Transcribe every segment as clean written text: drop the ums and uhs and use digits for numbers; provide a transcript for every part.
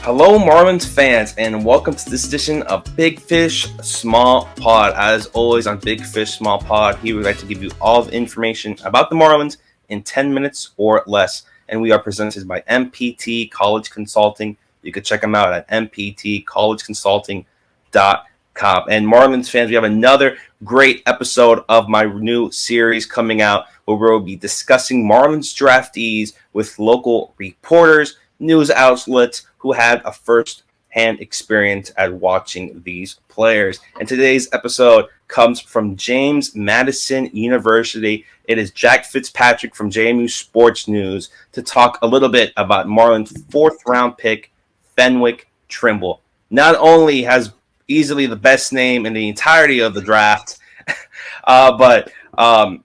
Hello, Marlins fans, and welcome to this edition of Big Fish Small Pod. As always, on Big Fish Small Pod, here we like to give you all the information about the Marlins in 10 minutes or less. And we are presented by MPT College Consulting. You can check them out at mptcollegeconsulting.com. And Marlins fans, we have another great episode of my new series coming out where we'll be discussing Marlins draftees with local reporters, news outlets who had a first-hand experience at watching these players. And today's episode comes from James Madison University. It is Jack Fitzpatrick from JMU Sports News to talk a little bit about Marlins' fourth-round pick, Fenwick Trimble. Not only has easily the best name in the entirety of the draft, but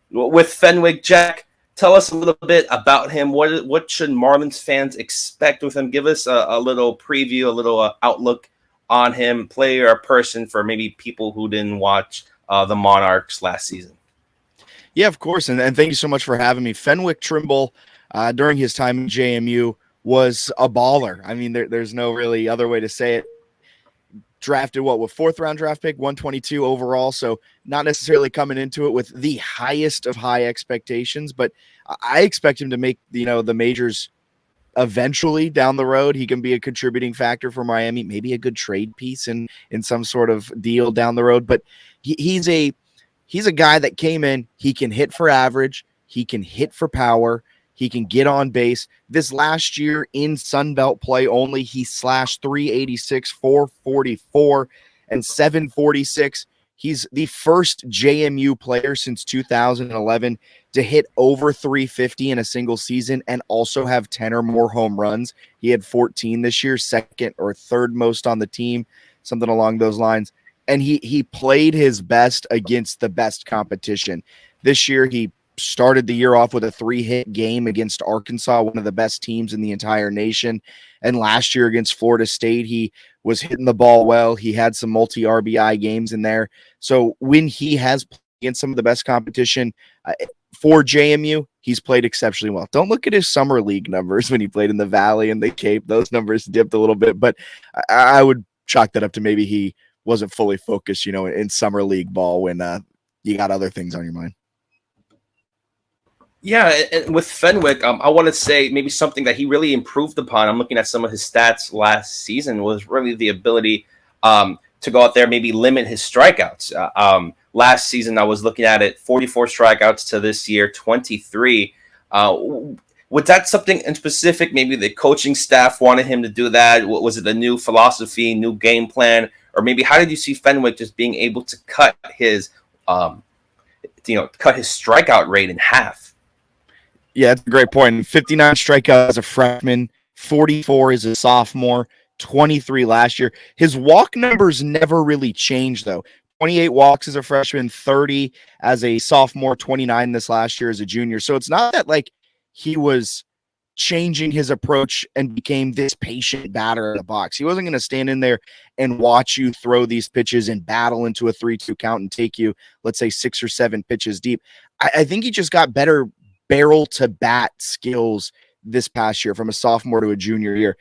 with Fenwick, Jack, tell us a little bit about him. What should Marlins fans expect with him? Give us a little preview, a little outlook on him, player or person, for maybe people who didn't watch the Monarchs last season. Yeah, of course, and thank you so much for having me. Fenwick Trimble, during his time in JMU, was a baller. I mean, there's no really other way to say it. Drafted with fourth-round draft pick, 122 overall, so not necessarily coming into it with the highest of high expectations, but I expect him to make the majors eventually down the road. He can be a contributing factor for Miami, maybe a good trade piece in some sort of deal down the road. But he's a guy that came in. He can hit for average. He can hit for power. He can get on base. This last year in Sunbelt play only, he slashed 386, 444, and 746. He's the first JMU player since 2011 to hit over 350 in a single season and also have 10 or more home runs. He had 14 this year, second or third most on the team, something along those lines. And he played his best against the best competition. This year, he started the year off with a 3-hit game against Arkansas, one of the best teams in the entire nation. And last year against Florida State, he was hitting the ball well. He had some multi-RBI games in there. So when he has played against some of the best competition for JMU, he's played exceptionally well. Don't look at his summer league numbers when he played in the Valley and the Cape. Those numbers dipped a little bit, but I would chalk that up to maybe he wasn't fully focused, in summer league ball when you got other things on your mind. Yeah, and with Fenwick, I want to say maybe something that he really improved upon. I'm looking at some of his stats last season was really the ability to go out there, maybe limit his strikeouts. Last season, I was looking at it, 44 strikeouts to this year, 23. Was that something in specific? Maybe the coaching staff wanted him to do that. Was it a new philosophy, new game plan? Or maybe how did you see Fenwick just being able to cut his strikeout rate in half? Yeah, that's a great point. 59 strikeouts as a freshman, 44 as a sophomore, 23 last year. His walk numbers never really changed, though. 28 walks as a freshman, 30 as a sophomore, 29 this last year as a junior. So it's not that he was changing his approach and became this patient batter in the box. He wasn't going to stand in there and watch you throw these pitches and battle into a 3-2 count and take you, let's say, 6 or 7 pitches deep. I think he just got better barrel to bat skills this past year from a sophomore to a junior year.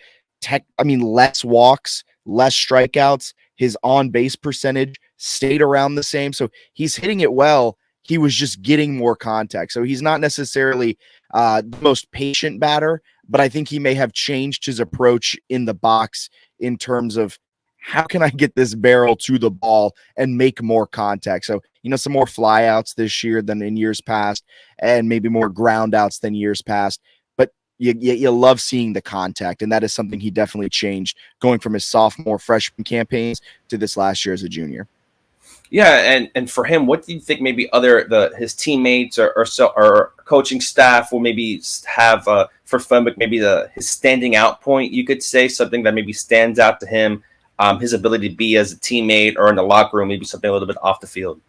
Less walks, less strikeouts. His on base percentage stayed around the same. So he's hitting it well. He was just getting more contact. So he's not necessarily the most patient batter, but I think he may have changed his approach in the box in terms of how can I get this barrel to the ball and make more contact? So, some more flyouts this year than in years past and maybe more ground outs than years past. But you love seeing the contact, and that is something he definitely changed going from his sophomore freshman campaigns to this last year as a junior. Yeah, and for him, what do you think maybe his teammates or coaching staff will maybe have for Fenwick, maybe his standing out point, you could say, something that maybe stands out to him, his ability to be as a teammate or in the locker room, maybe something a little bit off the field?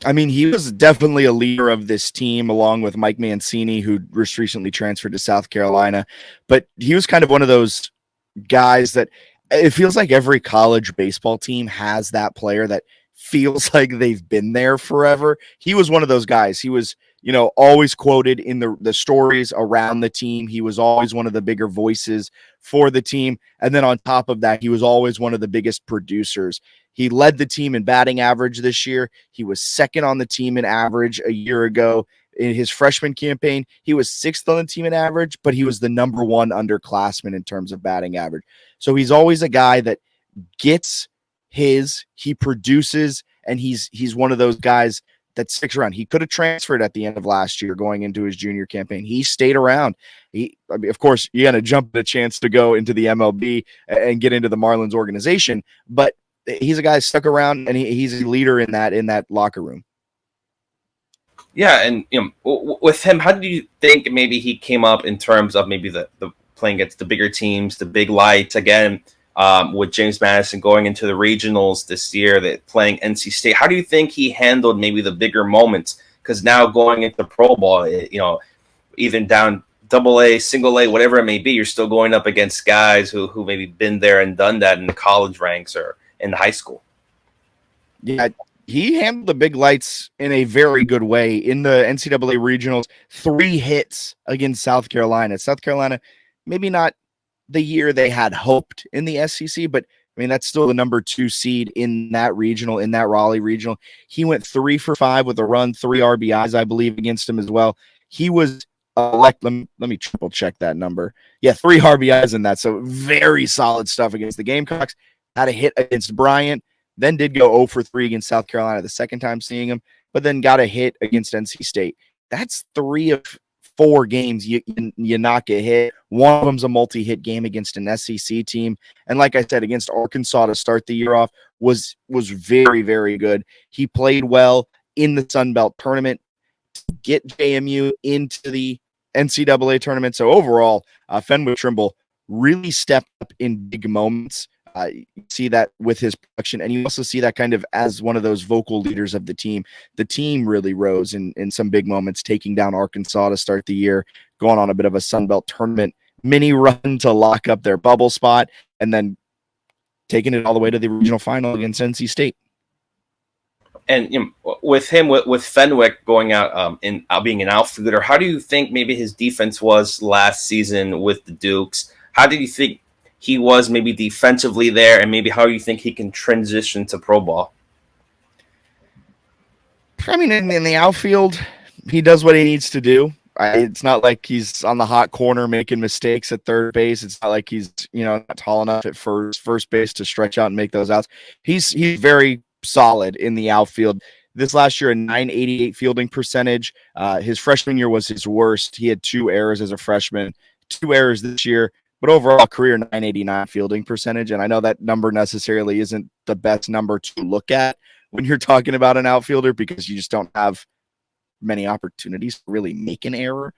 He was definitely a leader of this team along with Mike Mancini, who just recently transferred to South Carolina. But he was kind of one of those guys that it feels like every college baseball team has that player that feels like they've been there forever. He was one of those guys. He was always quoted in the stories around the team. He was always one of the bigger voices for the team. And then on top of that, he was always one of the biggest producers. He led the team in batting average this year. He was second on the team in average a year ago. In his freshman campaign, he was sixth on the team in average, but he was the number one underclassman in terms of batting average. So he's always a guy that gets he produces, and he's one of those guys that sticks around. He could have transferred at the end of last year going into his junior campaign. He stayed around. Of course, you got to jump at a chance to go into the MLB and get into the Marlins organization, but he's a guy stuck around, and he's a leader in that locker room. Yeah, and with him, how do you think maybe he came up in terms of maybe the playing against the bigger teams, the big lights again, with James Madison going into the regionals this year, that playing NC State? How do you think he handled maybe the bigger moments? Because now going into pro ball, even down AA, single A, whatever it may be, you're still going up against guys who maybe been there and done that in the college ranks or in the high school. Yeah. He handled the big lights in a very good way in the NCAA regionals. 3 hits against South Carolina. South Carolina, maybe not the year they had hoped in the SEC, but I mean, that's still the number 2 seed in that regional, in that Raleigh regional. He went 3 for 5 with a run, 3 RBIs, I believe, against him as well. He was let me triple check that number. Yeah, 3 RBIs in that. So very solid stuff against the Gamecocks. Had a hit against Bryant. Then did go 0 for 3 against South Carolina the second time seeing him, but then got a hit against NC State. That's 3 of 4 games you not get hit. One of them's a multi-hit game against an SEC team. And like I said, against Arkansas to start the year off was very, very good. He played well in the Sun Belt tournament to get JMU into the NCAA tournament. So overall, Fenwick Trimble really stepped up in big moments. You see that with his production, and you also see that kind of as one of those vocal leaders of the team. The team really rose in some big moments, taking down Arkansas to start the year, going on a bit of a Sun Belt tournament mini run to lock up their bubble spot, and then taking it all the way to the regional final against NC State. And with him, with Fenwick going out being an outfielder, how do you think maybe his defense was last season with the Dukes? How did you think he was maybe defensively there, and maybe how you think he can transition to pro ball? I mean, in the outfield, he does what he needs to do. It's not like he's on the hot corner making mistakes at third base. It's not like he's not tall enough at first base to stretch out and make those outs. He's very solid in the outfield. This last year, a .988 fielding percentage. His freshman year was his worst. He had 2 errors as a freshman, 2 errors this year. But overall, career .989 fielding percentage. And I know that number necessarily isn't the best number to look at when you're talking about an outfielder, because you just don't have many opportunities to really make an error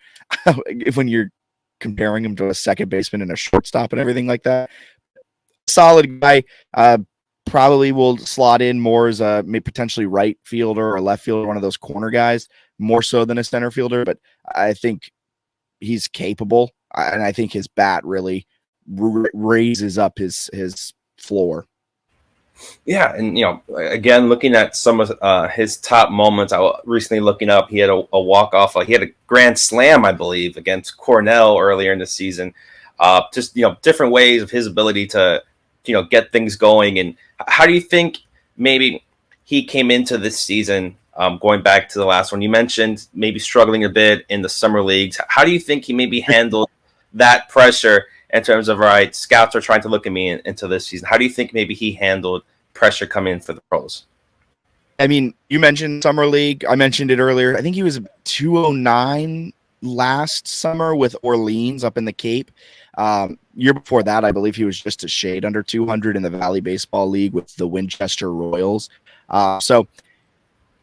when you're comparing him to a second baseman and a shortstop and everything like that. Solid guy. Probably will slot in more as a potentially right fielder or left fielder, one of those corner guys, more so than a center fielder. But I think he's capable. And I think his bat really raises up his floor. Yeah, and again, looking at some of his top moments, I was recently looking up. He had a walk off, he had a grand slam, I believe, against Cornell earlier in the season. Just different ways of his ability to get things going. And how do you think maybe he came into this season? Going back to the last one, you mentioned maybe struggling a bit in the summer leagues. How do you think he maybe handled that pressure in terms of, right, scouts are trying to look at me into this season? How do you think maybe he handled pressure coming in for the pros? I mean, you mentioned summer league. I mentioned it earlier. I think he was 209 last summer with Orleans up in the Cape. Year before that, I believe he was just a shade under 200 in the Valley Baseball League with the Winchester Royals. So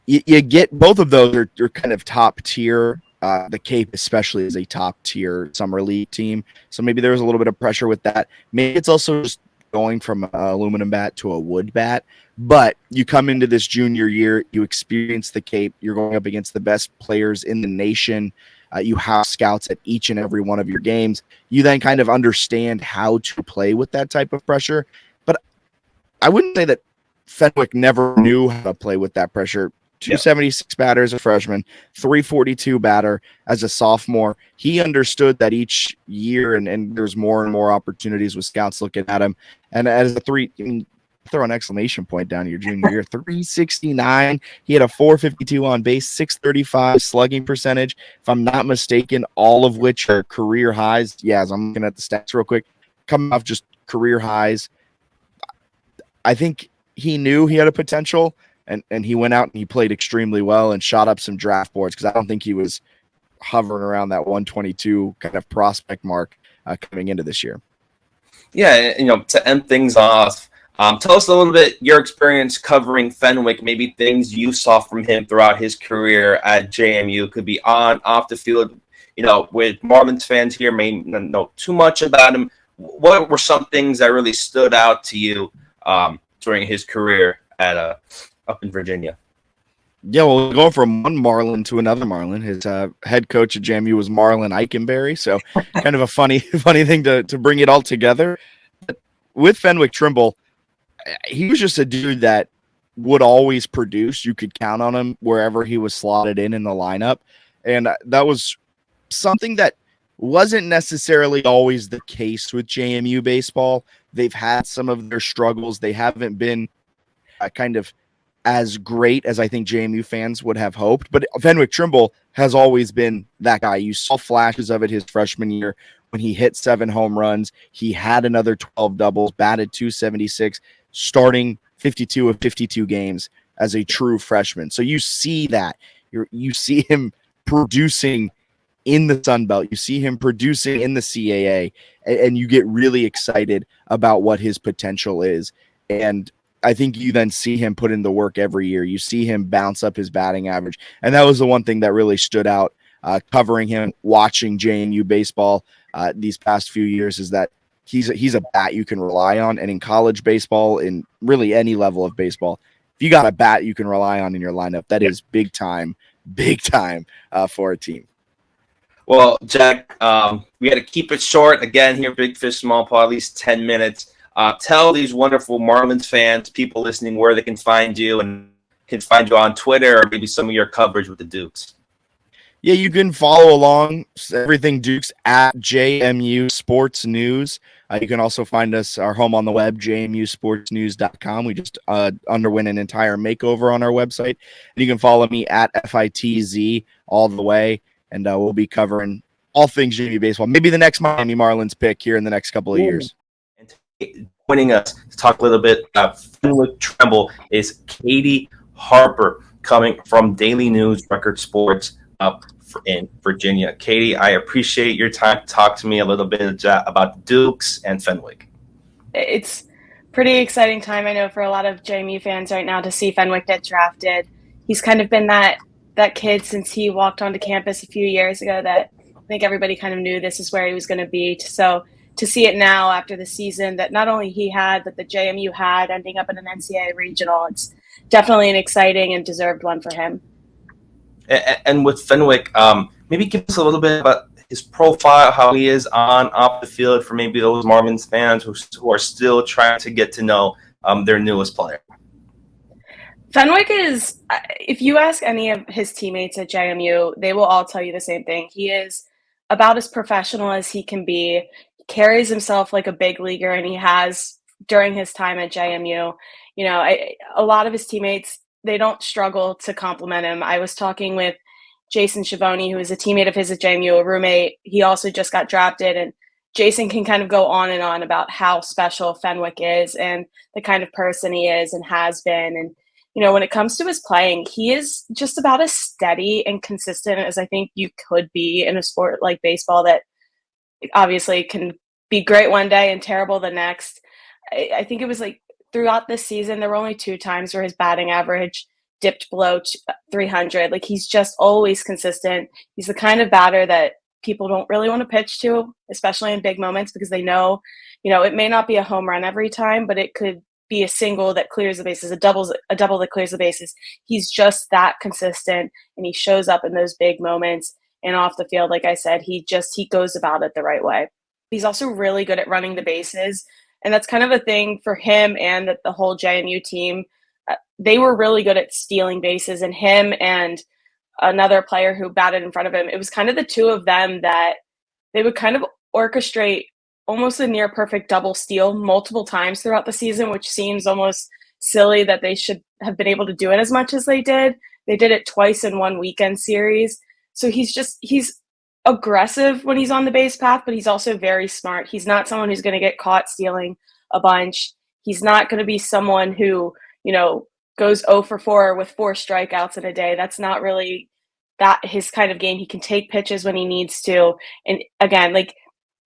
you get both of those are kind of top tier. The Cape especially is a top tier summer league team. So maybe there was a little bit of pressure with that. Maybe it's also just going from an aluminum bat to a wood bat. But you come into this junior year, you experience the Cape. You're going up against the best players in the nation. You have scouts at each and every one of your games. You then kind of understand how to play with that type of pressure. But I wouldn't say that Fenwick never knew how to play with that pressure. 276 batter as a freshman, 342 batter as a sophomore. He understood that each year, and there's more and more opportunities with scouts looking at him. And as a throw an exclamation point down to your junior year, 369. He had a 452 on base, 635 slugging percentage, if I'm not mistaken, all of which are career highs. Yeah, as I'm looking at the stats real quick, coming off just career highs. I think he knew he had a potential, and he went out and he played extremely well and shot up some draft boards, because I don't think he was hovering around that 122 kind of prospect mark coming into this year. Yeah, to end things off, tell us a little bit your experience covering Fenwick, maybe things you saw from him throughout his career at JMU. Could be on, off the field. With Marlins fans here may not know too much about him. What were some things that really stood out to you during his career at up in Virginia? Yeah, well, going from one Marlin to another Marlin, his head coach at JMU was Marlin Eichenberry, so kind of a funny thing to bring it all together. With Fenwick Trimble, he was just a dude that would always produce. You could count on him wherever he was slotted in the lineup, and that was something that wasn't necessarily always the case with JMU baseball. They've had some of their struggles. They haven't been kind of as great as I think JMU fans would have hoped. But Fenwick Trimble has always been that guy. You saw flashes of it his freshman year when he hit 7 home runs. He had another 12 doubles, batted 276, starting 52 of 52 games as a true freshman. So you see that. You see him producing in the Sun Belt. You see him producing in the CAA, and you get really excited about what his potential is. And I think you then see him put in the work every year. You see him bounce up his batting average. And that was the one thing that really stood out covering him, watching JMU baseball these past few years, is that he's a bat you can rely on. And in college baseball, in really any level of baseball, if you got a bat you can rely on in your lineup, that is big time for a team. Well, Jack, we had to keep it short. Again, here, Big Fish, Small Paw, at least 10 minutes. Tell these wonderful Marlins fans, people listening, where they can find you and can find you on Twitter, or maybe some of your coverage with the Dukes. Yeah, you can follow along everything Dukes at JMU Sports News. You can also find us, our home on the web, jmusportsnews.com. We just underwent an entire makeover on our website. And you can follow me at FITZ all the way, and we'll be covering all things JMU baseball. Maybe the next Miami Marlins pick here in the next couple of years. And joining us to talk a little bit about Fenwick Trimble is Catie Harper, coming from Daily News Record Sports up in Virginia. Catie, I appreciate your time to talk to me a little bit about Dukes and Fenwick. It's pretty exciting time, I know, for a lot of JMU fans right now to see Fenwick get drafted. He's kind of been that kid since he walked onto campus a few years ago that I think everybody kind of knew this is where he was going to be. So to see it now after the season that not only he had, but the JMU had, ending up in an NCAA regional, it's definitely an exciting and deserved one for him. And with Fenwick, maybe give us a little bit about his profile, how he is on, off the field, for maybe those Marlins fans who are still trying to get to know their newest player. Fenwick is, if you ask any of his teammates at JMU, they will all tell you the same thing. He is about as professional as he can be. He carries himself like a big leaguer, and he has during his time at JMU. A lot of his teammates, they don't struggle to compliment him. I was talking with Jason Schiavone, who is a teammate of his at JMU, a roommate. He also just got drafted, and Jason can kind of go on and on about how special Fenwick is and the kind of person he is and has been. And, when it comes to his playing, he is just about as steady and consistent as I think you could be in a sport like baseball that obviously can be great one day and terrible the next. I think it was like throughout this season, there were only 2 times where his batting average dipped below 300. Like, he's just always consistent. He's the kind of batter that people don't really want to pitch to, especially in big moments, because they know, it may not be a home run every time, but it could be a single that clears the bases, a double that clears the bases. He's just that consistent, and he shows up in those big moments. And off the field, like I said, he goes about it the right way. He's also really good at running the bases, and that's kind of a thing for him and the whole JMU team. they were really good at stealing bases, and him and another player who batted in front of him, it was kind of the two of them that they would kind of orchestrate almost a near perfect double steal multiple times throughout the season, which seems almost silly that they should have been able to do it as much as they did. They did it twice in one weekend series. So he's aggressive when he's on the base path, but he's also very smart. He's not someone who's going to get caught stealing a bunch. He's not going to be someone who, goes 0 for 4 with 4 strikeouts in a day. That's not really that his kind of game. He can take pitches when he needs to. And again,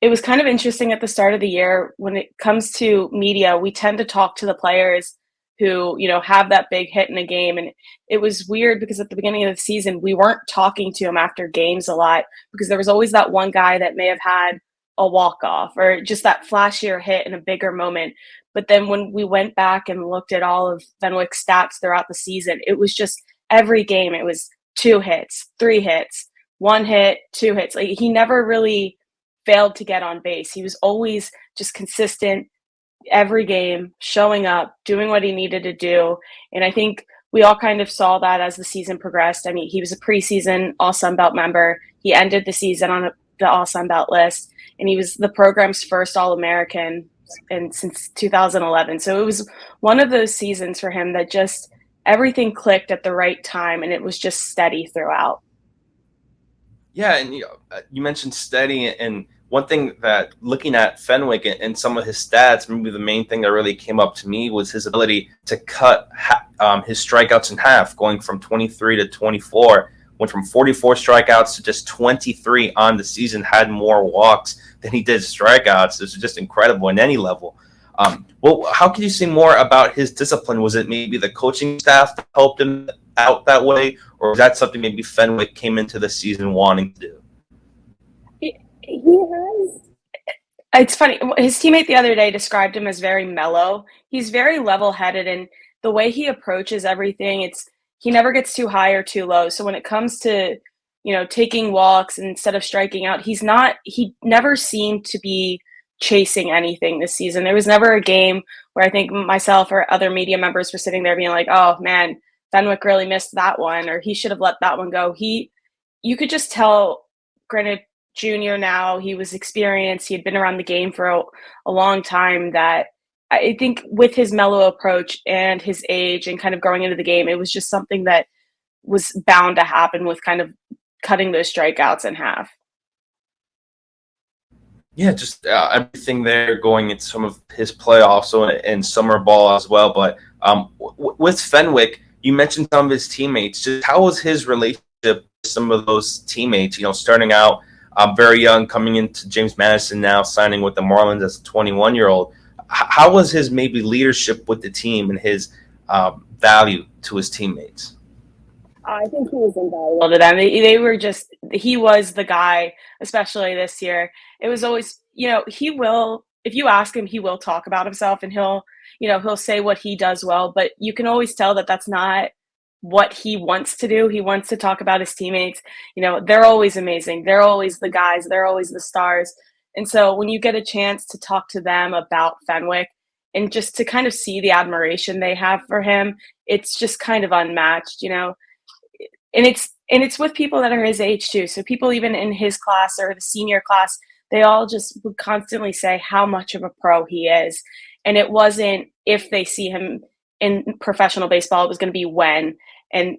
it was kind of interesting at the start of the year when it comes to media, we tend to talk to the players who, have that big hit in a game. And it was weird because at the beginning of the season, we weren't talking to him after games a lot because there was always that one guy that may have had a walk-off or just that flashier hit in a bigger moment. But then when we went back and looked at all of Fenwick's stats throughout the season, it was just every game, it was 2 hits, 3 hits, 1 hit, 2 hits. He never really failed to get on base. He was always just consistent every game, showing up, doing what he needed to do. And I think we all kind of saw that as the season progressed. I mean, he was a preseason All-Sun Belt member. He ended the season on the All-Sun Belt list, and he was the program's first All-American since 2011. So it was one of those seasons for him that just everything clicked at the right time, and it was just steady throughout. Yeah, and you mentioned steady, and one thing that looking at Fenwick and some of his stats, maybe the main thing that really came up to me was his ability to cut his strikeouts in half, going from 23 to 24. Went from 44 strikeouts to just 23 on the season, had more walks than he did strikeouts. This is just incredible in any level. Well, how can you say more about his discipline? Was it maybe the coaching staff that helped him out that way, or was that something maybe Fenwick came into the season wanting to do? He has. It's funny. His teammate the other day described him as very mellow. He's very level-headed, and the way he approaches everything, he never gets too high or too low. So when it comes to, taking walks instead of striking out, he never seemed to be chasing anything this season. There was never a game where I think myself or other media members were sitting there being like, oh man, Fenwick really missed that one, or he should have let that one go. You could just tell, granted, junior now, he was experienced, he had been around the game for a long time, that I think with his mellow approach and his age and kind of growing into the game, it was just something that was bound to happen with kind of cutting those strikeouts in half. Yeah, just everything there going into some of his play also and summer ball as well. But with Fenwick, you mentioned some of his teammates. Just how was his relationship with some of those teammates, starting out very young, coming into James Madison now, signing with the Marlins as a 21-year-old. How was his maybe leadership with the team and his value to his teammates? I think he was invaluable to them. They were he was the guy, especially this year. It was always, he will, if you ask him, he will talk about himself and he'll say what he does well, but you can always tell that that's not what he wants to do. He wants to talk about his teammates. They're always amazing. They're always the guys. They're always the stars. And so when you get a chance to talk to them about Fenwick and just to kind of see the admiration they have for him, it's just kind of unmatched, And it's with people that are his age too. So people even in his class or the senior class, they all just would constantly say how much of a pro he is. And it wasn't if they see him in professional baseball, it was going to be when. And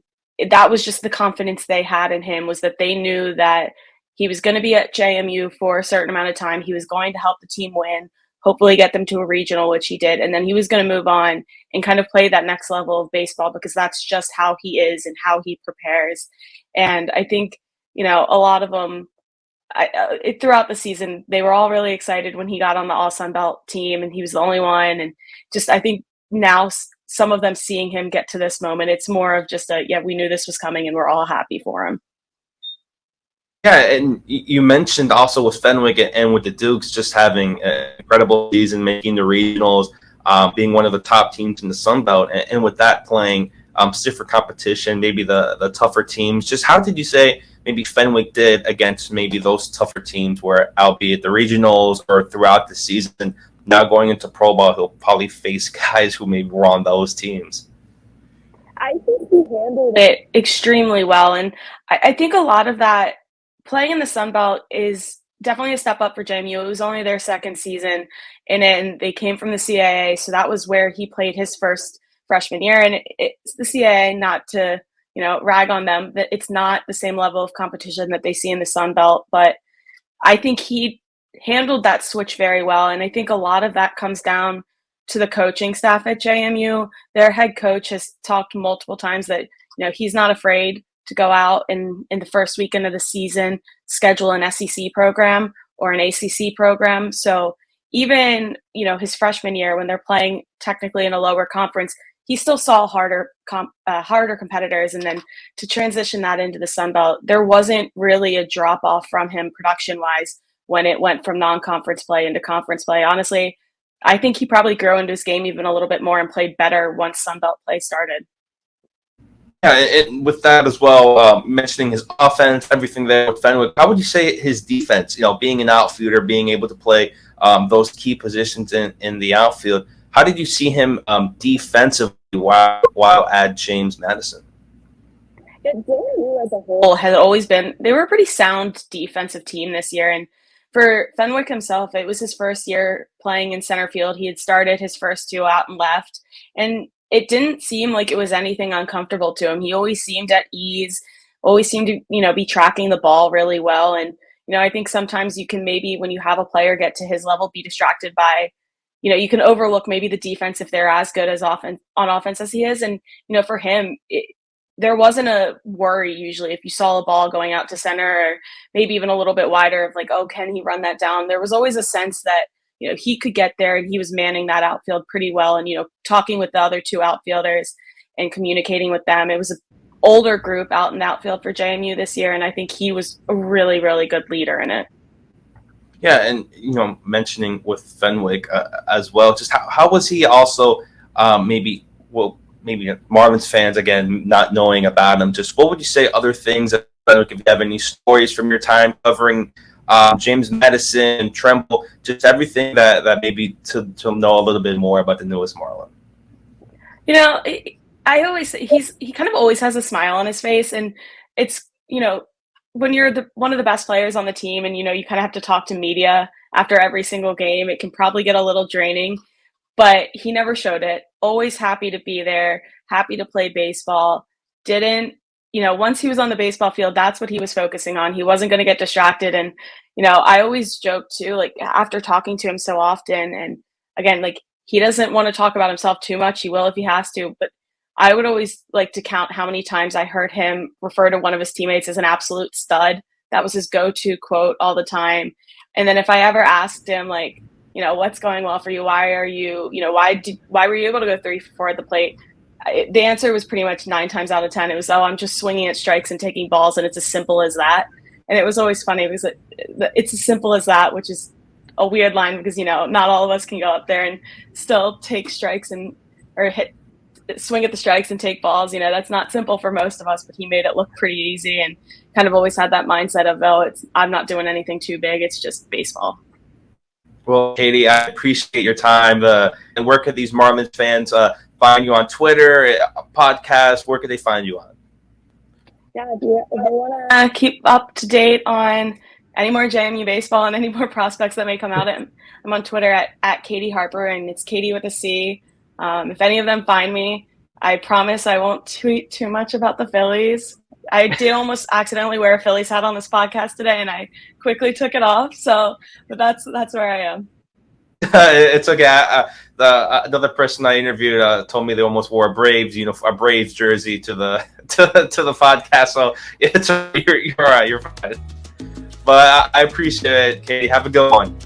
that was just the confidence they had in him, was that they knew that he was going to be at JMU for a certain amount of time. He was going to help the team win, hopefully get them to a regional, which he did. And then he was going to move on and kind of play that next level of baseball because that's just how he is and how he prepares. And I think, a lot of them throughout the season, they were all really excited when he got on the All-Sun Belt team and he was the only one. And just, I think now some of them seeing him get to this moment, it's more of just we knew this was coming and we're all happy for him. Yeah, and you mentioned also with Fenwick and with the Dukes just having an incredible season, making the regionals, being one of the top teams in the Sun Belt, and with that playing stiffer competition, maybe the tougher teams. Just how did you say maybe Fenwick did against maybe those tougher teams where, albeit the regionals or throughout the season, now going into pro ball, he'll probably face guys who maybe were on those teams? I think he handled it extremely well. And I think a lot of that playing in the Sun Belt is definitely a step up for JMU. It was only their second season, and then they came from the CAA, so that was where he played his first freshman year. And it's the CAA, not to rag on them, that it's not the same level of competition that they see in the Sun Belt, but I think he handled that switch very well. And I think a lot of that comes down to the coaching staff at JMU. Their head coach has talked multiple times that he's not afraid to go out and in the first weekend of the season schedule an SEC program or an ACC program. So even his freshman year, when they're playing technically in a lower conference, he still saw harder competitors. And then to transition that into the Sun Belt, there wasn't really a drop off from him production wise when it went from non-conference play into conference play. Honestly, I think he probably grew into his game even a little bit more and played better once Sun Belt play started. Yeah, and with that as well, mentioning his offense, everything there with Fenwick, how would you say his defense, being an outfielder, being able to play those key positions in the outfield, how did you see him defensively while at James Madison? Yeah, JMU as a whole has always been, they were a pretty sound defensive team this year. And for Fenwick himself, it was his first year playing in center field. He had started his first two out and left, and it didn't seem like it was anything uncomfortable to him. He always seemed at ease, always seemed to, be tracking the ball really well. And, I think sometimes you can maybe, when you have a player get to his level, be distracted by, you can overlook maybe the defense if they're as good as on offense as he is. And, for him, there wasn't a worry usually if you saw a ball going out to center or maybe even a little bit wider of like, oh, can he run that down? There was always a sense that, he could get there, and he was manning that outfield pretty well. And, talking with the other two outfielders and communicating with them. It was an older group out in the outfield for JMU this year, and I think he was a really, really good leader in it. Yeah, and, mentioning with Fenwick as well, just how was he also maybe Marlins fans, again, not knowing about him, just what would you say other things, if you have any stories from your time covering James Madison, Trimble, just everything that maybe to know a little bit more about the newest Marlin? I always say he kind of always has a smile on his face, and it's, when you're one of the best players on the team and, you kind of have to talk to media after every single game, it can probably get a little draining, but he never showed it. Always happy to be there, happy to play baseball. Didn't, once he was on the baseball field, that's what he was focusing on. He wasn't going to get distracted. And, I always joke too, like after talking to him so often, and again, like he doesn't want to talk about himself too much. He will if he has to, but I would always like to count how many times I heard him refer to one of his teammates as an absolute stud. That was his go-to quote all the time. And then if I ever asked him, like, what's going well for you? Why are you, why were you able to go 3 for 4 at the plate? The answer was pretty much 9 times out of 10. It was, oh, I'm just swinging at strikes and taking balls, and it's as simple as that. And it was always funny because it's as simple as that, which is a weird line because, not all of us can go up there and still take strikes or swing at the strikes and take balls. That's not simple for most of us, but he made it look pretty easy and kind of always had that mindset of, oh, I'm not doing anything too big. It's just baseball. Well, Catie, I appreciate your time. And where could these Marlins fans find you on Twitter, a podcast? Where could they find you on? Yeah, if they want to keep up to date on any more JMU baseball and any more prospects that may come out, I'm on Twitter at Catie Harper, and it's Catie with a C. If any of them find me, I promise I won't tweet too much about the Phillies. I did almost accidentally wear a Phillies hat on this podcast today, and I quickly took it off. But that's where I am. It's okay. Another person I interviewed told me they almost wore a Braves jersey to the to the podcast. So you're all right. You're fine. But I appreciate it, Catie. Have a good one.